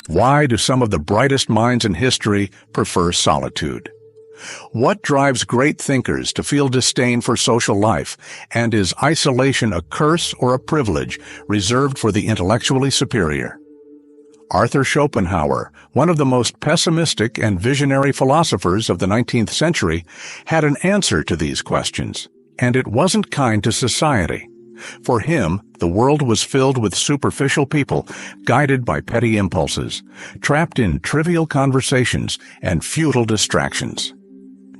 Why do some of the brightest minds in history prefer solitude? What drives great thinkers to feel disdain for social life, and is isolation a curse or a privilege reserved for the intellectually superior? Arthur Schopenhauer, one of the most pessimistic and visionary philosophers of the 19th century, had an answer to these questions, and it wasn't kind to society. For him, the world was filled with superficial people, guided by petty impulses, trapped in trivial conversations and futile distractions.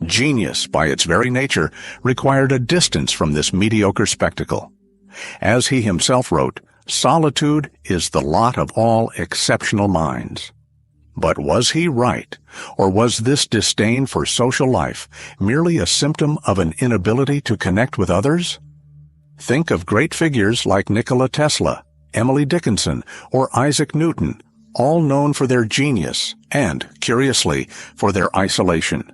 Genius, by its very nature, required a distance from this mediocre spectacle. As he himself wrote, "Solitude is the lot of all exceptional minds." But was he right, or was this disdain for social life merely a symptom of an inability to connect with others? Think of great figures like Nikola Tesla, Emily Dickinson, or Isaac Newton, all known for their genius and, curiously, for their isolation.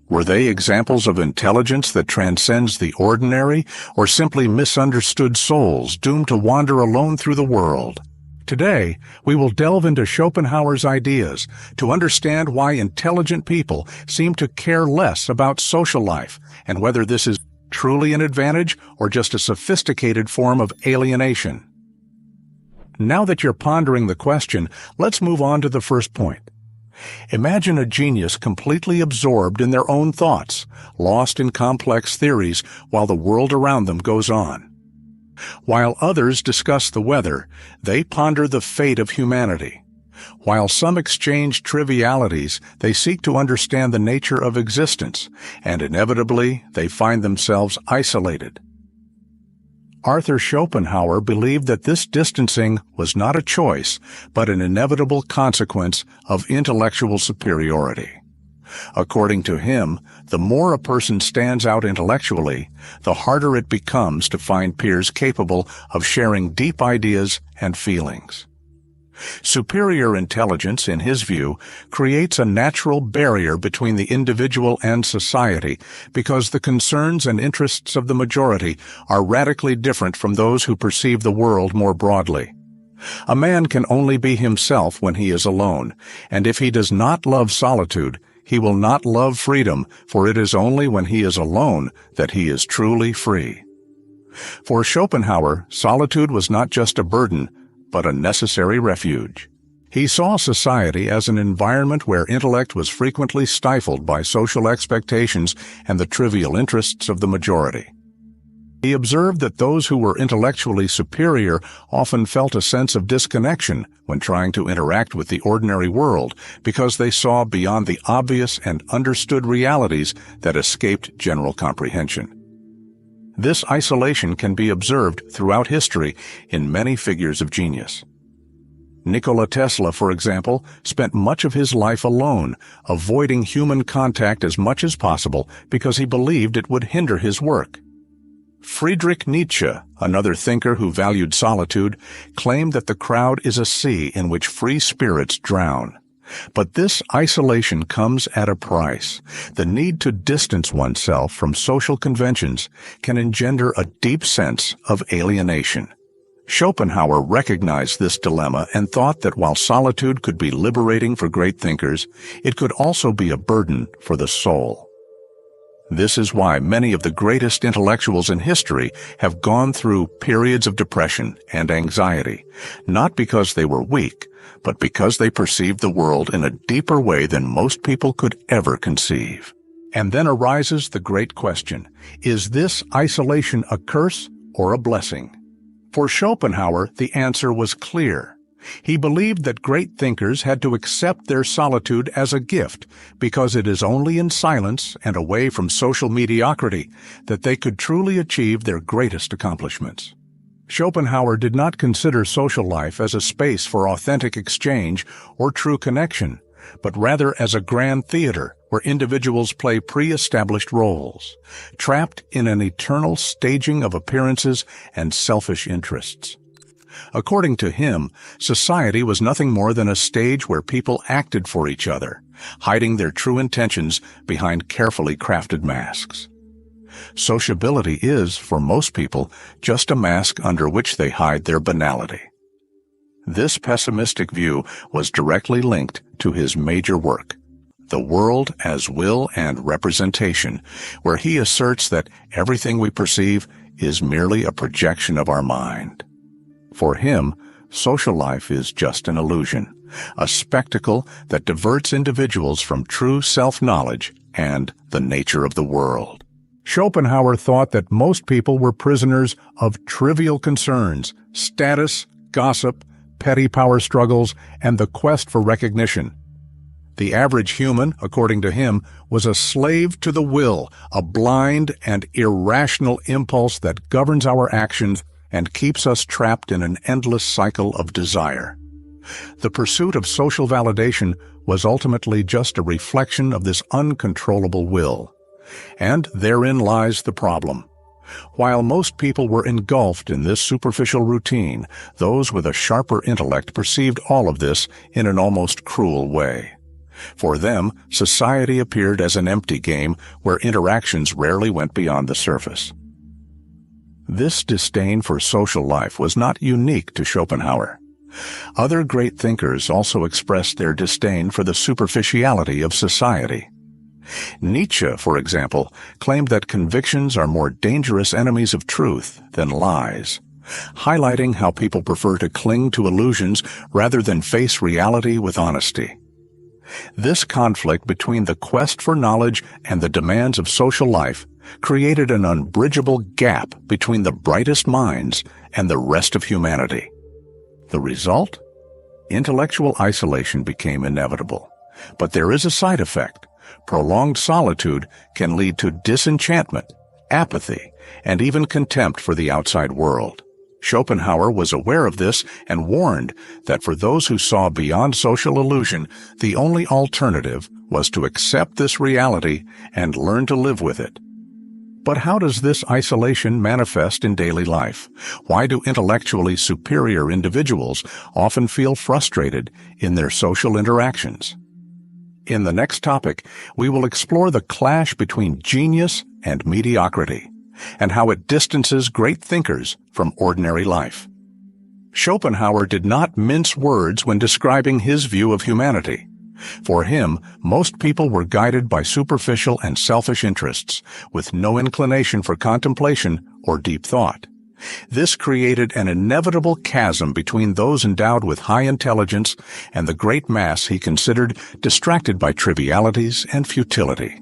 Were they examples of intelligence that transcends the ordinary, or simply misunderstood souls doomed to wander alone through the world? Today, we will delve into Schopenhauer's ideas to understand why intelligent people seem to care less about social life, and whether this is truly an advantage or just a sophisticated form of alienation. Now that you're pondering the question, let's move on to the first point. Imagine a genius completely absorbed in their own thoughts, lost in complex theories while the world around them goes on. While others discuss the weather, they ponder the fate of humanity. While some exchange trivialities, they seek to understand the nature of existence, and inevitably they find themselves isolated. Arthur Schopenhauer believed that this distancing was not a choice, but an inevitable consequence of intellectual superiority. According to him, the more a person stands out intellectually, the harder it becomes to find peers capable of sharing deep ideas and feelings. Superior intelligence, in his view, creates a natural barrier between the individual and society because the concerns and interests of the majority are radically different from those who perceive the world more broadly. A man can only be himself when he is alone, and if he does not love solitude, he will not love freedom, for it is only when he is alone that he is truly free. For Schopenhauer, solitude was not just a burden, but a necessary refuge. He saw society as an environment where intellect was frequently stifled by social expectations and the trivial interests of the majority. He observed that those who were intellectually superior often felt a sense of disconnection when trying to interact with the ordinary world because they saw beyond the obvious and understood realities that escaped general comprehension. This isolation can be observed throughout history in many figures of genius. Nikola Tesla, for example, spent much of his life alone, avoiding human contact as much as possible because he believed it would hinder his work. Friedrich Nietzsche, another thinker who valued solitude, claimed that the crowd is a sea in which free spirits drown. But this isolation comes at a price. The need to distance oneself from social conventions can engender a deep sense of alienation. Schopenhauer recognized this dilemma and thought that while solitude could be liberating for great thinkers, it could also be a burden for the soul. This is why many of the greatest intellectuals in history have gone through periods of depression and anxiety, not because they were weak, but because they perceived the world in a deeper way than most people could ever conceive. And then arises the great question, is this isolation a curse or a blessing? For Schopenhauer, the answer was clear. He believed that great thinkers had to accept their solitude as a gift because it is only in silence and away from social mediocrity that they could truly achieve their greatest accomplishments. Schopenhauer did not consider social life as a space for authentic exchange or true connection, but rather as a grand theater where individuals play pre-established roles, trapped in an eternal staging of appearances and selfish interests. According to him, society was nothing more than a stage where people acted for each other, hiding their true intentions behind carefully crafted masks. Sociability is, for most people, just a mask under which they hide their banality. This pessimistic view was directly linked to his major work, The World as Will and Representation, where he asserts that everything we perceive is merely a projection of our mind. For him, social life is just an illusion, a spectacle that diverts individuals from true self-knowledge and the nature of the world. Schopenhauer thought that most people were prisoners of trivial concerns, status, gossip, petty power struggles, and the quest for recognition. The average human, according to him, was a slave to the will, a blind and irrational impulse that governs our actions and keeps us trapped in an endless cycle of desire. The pursuit of social validation was ultimately just a reflection of this uncontrollable will. And therein lies the problem. While most people were engulfed in this superficial routine, those with a sharper intellect perceived all of this in an almost cruel way. For them, society appeared as an empty game where interactions rarely went beyond the surface. This disdain for social life was not unique to Schopenhauer. Other great thinkers also expressed their disdain for the superficiality of society. Nietzsche, for example, claimed that convictions are more dangerous enemies of truth than lies, highlighting how people prefer to cling to illusions rather than face reality with honesty. This conflict between the quest for knowledge and the demands of social life created an unbridgeable gap between the brightest minds and the rest of humanity. The result? Intellectual isolation became inevitable. But there is a side effect. Prolonged solitude can lead to disenchantment, apathy, and even contempt for the outside world. Schopenhauer was aware of this and warned that for those who saw beyond social illusion, the only alternative was to accept this reality and learn to live with it. But how does this isolation manifest in daily life? Why do intellectually superior individuals often feel frustrated in their social interactions? In the next topic, we will explore the clash between genius and mediocrity, and how it distances great thinkers from ordinary life. Schopenhauer did not mince words when describing his view of humanity. For him, most people were guided by superficial and selfish interests, with no inclination for contemplation or deep thought. This created an inevitable chasm between those endowed with high intelligence and the great mass he considered distracted by trivialities and futility.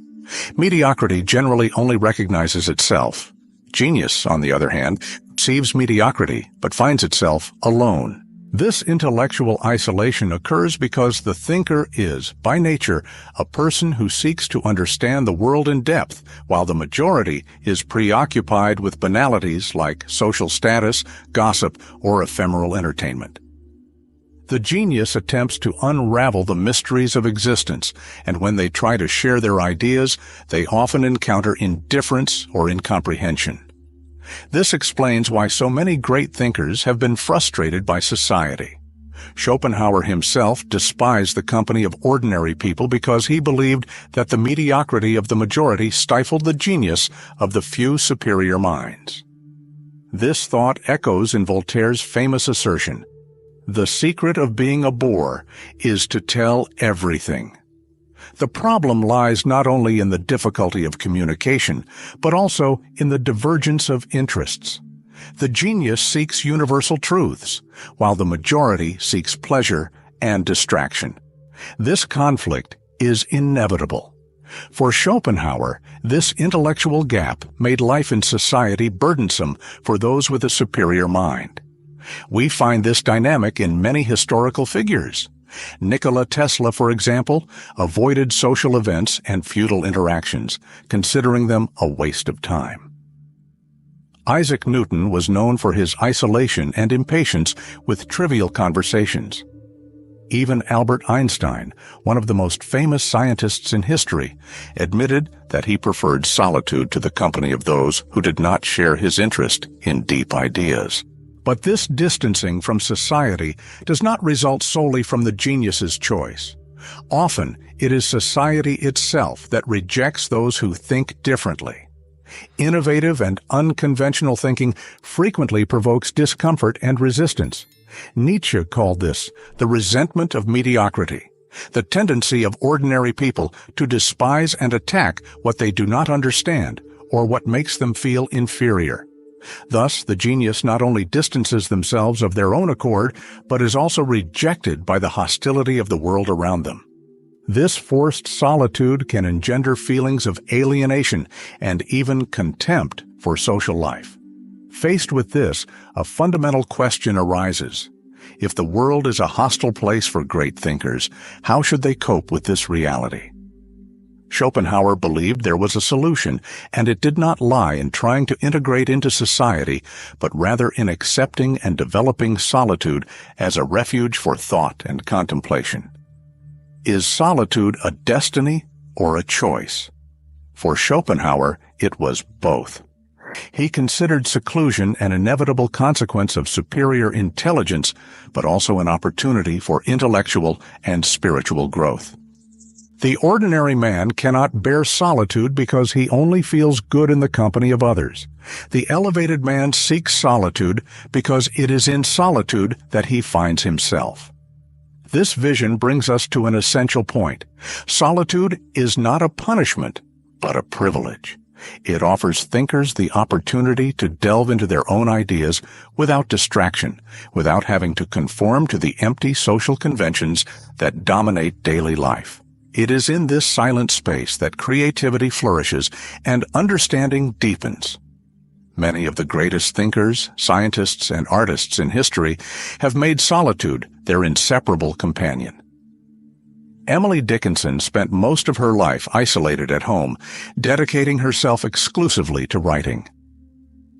Mediocrity generally only recognizes itself. Genius, on the other hand, perceives mediocrity but finds itself alone. This intellectual isolation occurs because the thinker is, by nature, a person who seeks to understand the world in depth, while the majority is preoccupied with banalities like social status, gossip, or ephemeral entertainment. The genius attempts to unravel the mysteries of existence, and when they try to share their ideas, they often encounter indifference or incomprehension. This explains why so many great thinkers have been frustrated by society. Schopenhauer himself despised the company of ordinary people because he believed that the mediocrity of the majority stifled the genius of the few superior minds. This thought echoes in Voltaire's famous assertion, "The secret of being a bore is to tell everything." The problem lies not only in the difficulty of communication, but also in the divergence of interests. The genius seeks universal truths, while the majority seeks pleasure and distraction. This conflict is inevitable. For Schopenhauer, this intellectual gap made life in society burdensome for those with a superior mind. We find this dynamic in many historical figures. Nikola Tesla, for example, avoided social events and futile interactions, considering them a waste of time. Isaac Newton was known for his isolation and impatience with trivial conversations. Even Albert Einstein, one of the most famous scientists in history, admitted that he preferred solitude to the company of those who did not share his interest in deep ideas. But this distancing from society does not result solely from the genius's choice. Often, it is society itself that rejects those who think differently. Innovative and unconventional thinking frequently provokes discomfort and resistance. Nietzsche called this the resentment of mediocrity, the tendency of ordinary people to despise and attack what they do not understand or what makes them feel inferior. Thus, the genius not only distances themselves of their own accord, but is also rejected by the hostility of the world around them. This forced solitude can engender feelings of alienation and even contempt for social life. Faced with this, a fundamental question arises. If the world is a hostile place for great thinkers, how should they cope with this reality? Schopenhauer believed there was a solution, and it did not lie in trying to integrate into society, but rather in accepting and developing solitude as a refuge for thought and contemplation. Is solitude a destiny or a choice? For Schopenhauer, it was both. He considered seclusion an inevitable consequence of superior intelligence, but also an opportunity for intellectual and spiritual growth. The ordinary man cannot bear solitude because he only feels good in the company of others. The elevated man seeks solitude because it is in solitude that he finds himself. This vision brings us to an essential point. Solitude is not a punishment, but a privilege. It offers thinkers the opportunity to delve into their own ideas without distraction, without having to conform to the empty social conventions that dominate daily life. It is in this silent space that creativity flourishes and understanding deepens. Many of the greatest thinkers, scientists, and artists in history have made solitude their inseparable companion. Emily Dickinson spent most of her life isolated at home, dedicating herself exclusively to writing.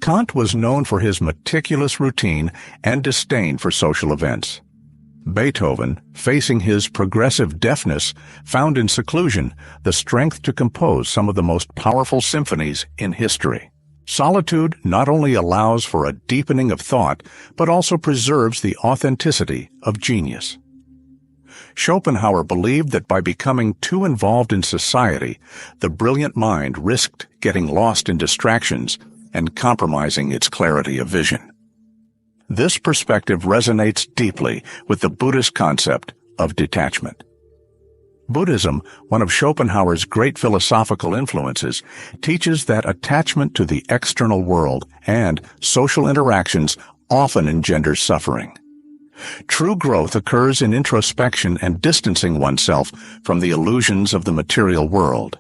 Kant was known for his meticulous routine and disdain for social events. Beethoven, facing his progressive deafness, found in seclusion the strength to compose some of the most powerful symphonies in history. Solitude not only allows for a deepening of thought, but also preserves the authenticity of genius. Schopenhauer believed that by becoming too involved in society, the brilliant mind risked getting lost in distractions and compromising its clarity of vision. This perspective resonates deeply with the Buddhist concept of detachment. Buddhism, one of Schopenhauer's great philosophical influences, teaches that attachment to the external world and social interactions often engenders suffering. True growth occurs in introspection and distancing oneself from the illusions of the material world.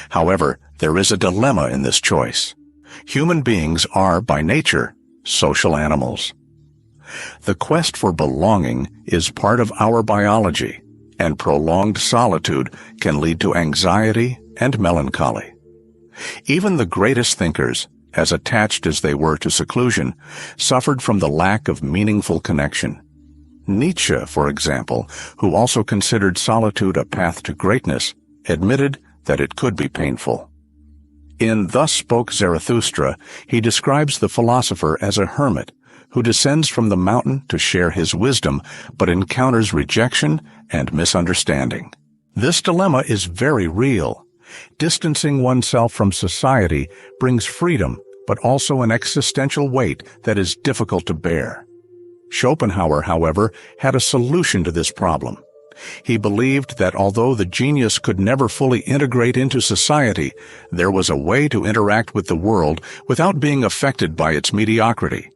However, there is a dilemma in this choice. Human beings are, by nature, social animals. The quest for belonging is part of our biology, and prolonged solitude can lead to anxiety and melancholy. Even the greatest thinkers, as attached as they were to seclusion, suffered from the lack of meaningful connection. Nietzsche, for example, who also considered solitude a path to greatness, admitted that it could be painful. In Thus Spoke Zarathustra, he describes the philosopher as a hermit who descends from the mountain to share his wisdom, but encounters rejection and misunderstanding. This dilemma is very real. Distancing oneself from society brings freedom, but also an existential weight that is difficult to bear. Schopenhauer, however, had a solution to this problem. He believed that although the genius could never fully integrate into society, there was a way to interact with the world without being affected by its mediocrity.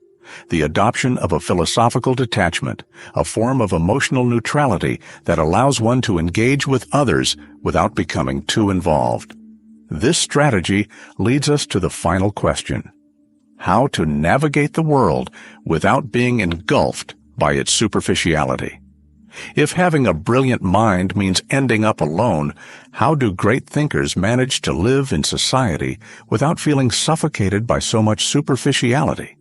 The adoption of a philosophical detachment, a form of emotional neutrality that allows one to engage with others without becoming too involved. This strategy leads us to the final question: how to navigate the world without being engulfed by its superficiality. If having a brilliant mind means ending up alone, how do great thinkers manage to live in society without feeling suffocated by so much superficiality?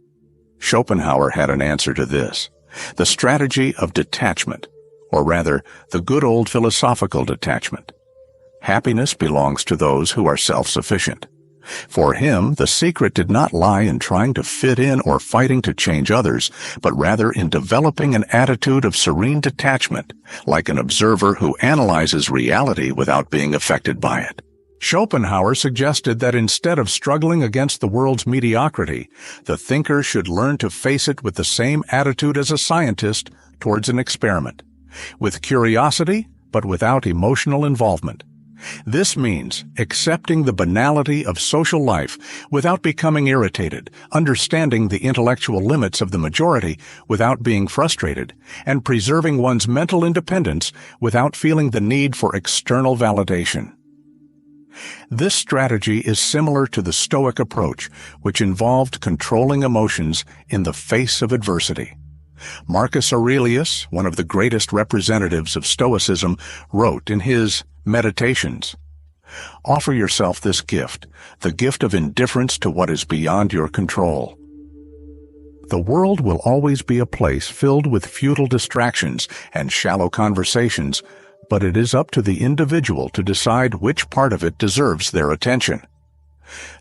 Schopenhauer had an answer to this: the strategy of detachment, or rather, the good old philosophical detachment. Happiness belongs to those who are self-sufficient. For him, the secret did not lie in trying to fit in or fighting to change others, but rather in developing an attitude of serene detachment, like an observer who analyzes reality without being affected by it. Schopenhauer suggested that instead of struggling against the world's mediocrity, the thinker should learn to face it with the same attitude as a scientist towards an experiment, with curiosity but without emotional involvement. This means accepting the banality of social life without becoming irritated, understanding the intellectual limits of the majority without being frustrated, and preserving one's mental independence without feeling the need for external validation. This strategy is similar to the Stoic approach, which involved controlling emotions in the face of adversity. Marcus Aurelius, one of the greatest representatives of Stoicism, wrote in his Meditations, "Offer yourself this gift, the gift of indifference to what is beyond your control." The world will always be a place filled with futile distractions and shallow conversations, but it is up to the individual to decide which part of it deserves their attention.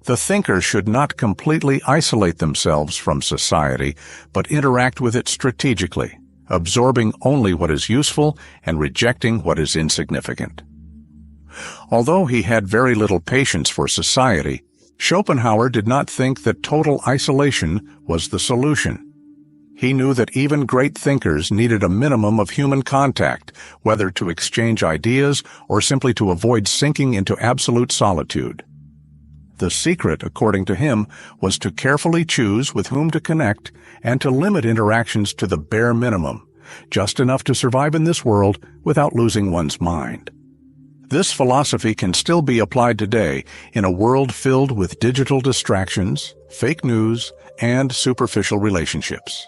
The thinker should not completely isolate themselves from society, but interact with it strategically, absorbing only what is useful and rejecting what is insignificant. Although he had very little patience for society, Schopenhauer did not think that total isolation was the solution. He knew that even great thinkers needed a minimum of human contact, whether to exchange ideas or simply to avoid sinking into absolute solitude. The secret, according to him, was to carefully choose with whom to connect and to limit interactions to the bare minimum, just enough to survive in this world without losing one's mind. This philosophy can still be applied today in a world filled with digital distractions, fake news, and superficial relationships.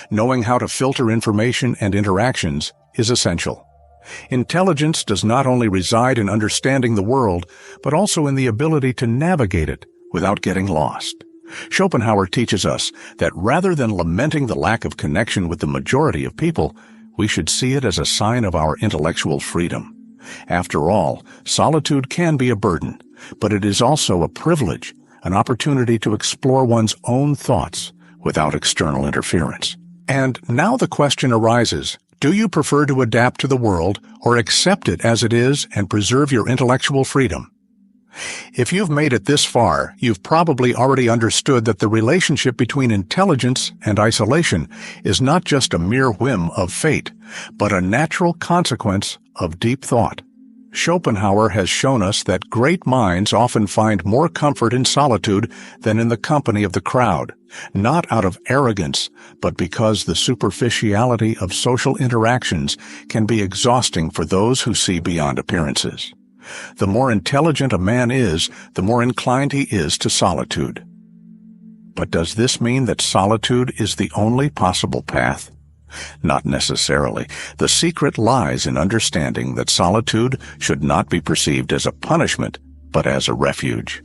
Knowing how to filter information and interactions is essential. Intelligence does not only reside in understanding the world, but also in the ability to navigate it without getting lost. Schopenhauer teaches us that rather than lamenting the lack of connection with the majority of people, we should see it as a sign of our intellectual freedom. After all, solitude can be a burden, but it is also a privilege, an opportunity to explore one's own thoughts without external interference. And now the question arises, do you prefer to adapt to the world or accept it as it is and preserve your intellectual freedom? If you've made it this far, you've probably already understood that the relationship between intelligence and isolation is not just a mere whim of fate, but a natural consequence of deep thought. Schopenhauer has shown us that great minds often find more comfort in solitude than in the company of the crowd, not out of arrogance, but because the superficiality of social interactions can be exhausting for those who see beyond appearances. The more intelligent a man is, the more inclined he is to solitude. But does this mean that solitude is the only possible path? Not necessarily. The secret lies in understanding that solitude should not be perceived as a punishment, but as a refuge.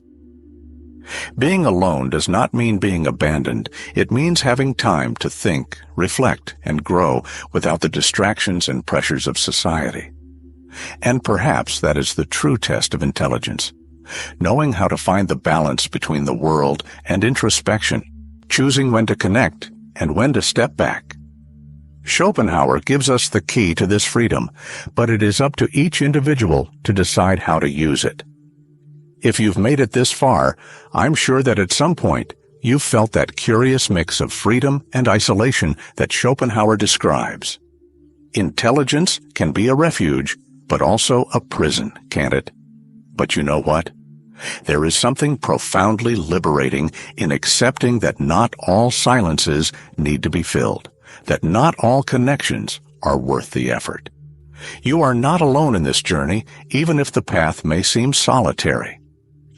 Being alone does not mean being abandoned. It means having time to think, reflect, and grow without the distractions and pressures of society. And perhaps that is the true test of intelligence. Knowing how to find the balance between the world and introspection, choosing when to connect and when to step back. Schopenhauer gives us the key to this freedom, but it is up to each individual to decide how to use it. If you've made it this far, I'm sure that at some point you've felt that curious mix of freedom and isolation that Schopenhauer describes. Intelligence can be a refuge, but also a prison, can't it? But you know what? There is something profoundly liberating in accepting that not all silences need to be filled, that not all connections are worth the effort. You are not alone in this journey, even if the path may seem solitary.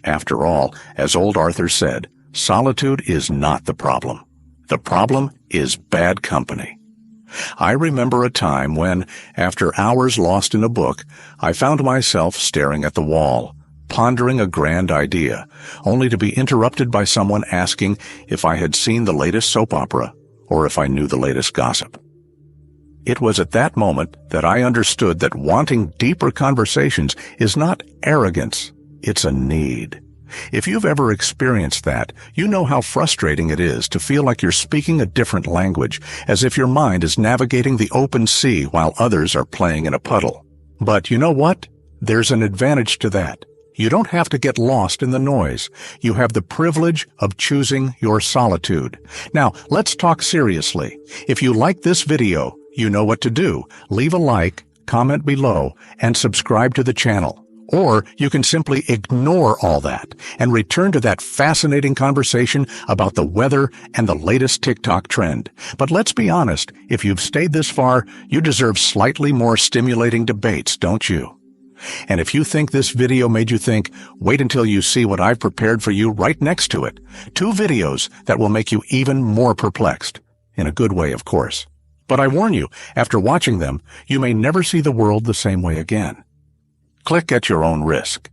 After all, as old Arthur said, solitude is not the problem. The problem is bad company. I remember a time when, after hours lost in a book, I found myself staring at the wall, pondering a grand idea, only to be interrupted by someone asking if I had seen the latest soap opera or if I knew the latest gossip. It was at that moment that I understood that wanting deeper conversations is not arrogance, it's a need. If you've ever experienced that, you know how frustrating it is to feel like you're speaking a different language, as if your mind is navigating the open sea while others are playing in a puddle. But you know what? There's an advantage to that. You don't have to get lost in the noise. You have the privilege of choosing your solitude. Now, let's talk seriously. If you like this video, you know what to do. Leave a like, comment below, and subscribe to the channel. Or you can simply ignore all that and return to that fascinating conversation about the weather and the latest TikTok trend. But let's be honest, if you've stayed this far, you deserve slightly more stimulating debates, don't you? And if you think this video made you think, wait until you see what I've prepared for you right next to it. 2 videos that will make you even more perplexed. In a good way, of course. But I warn you, after watching them, you may never see the world the same way again. Click at your own risk.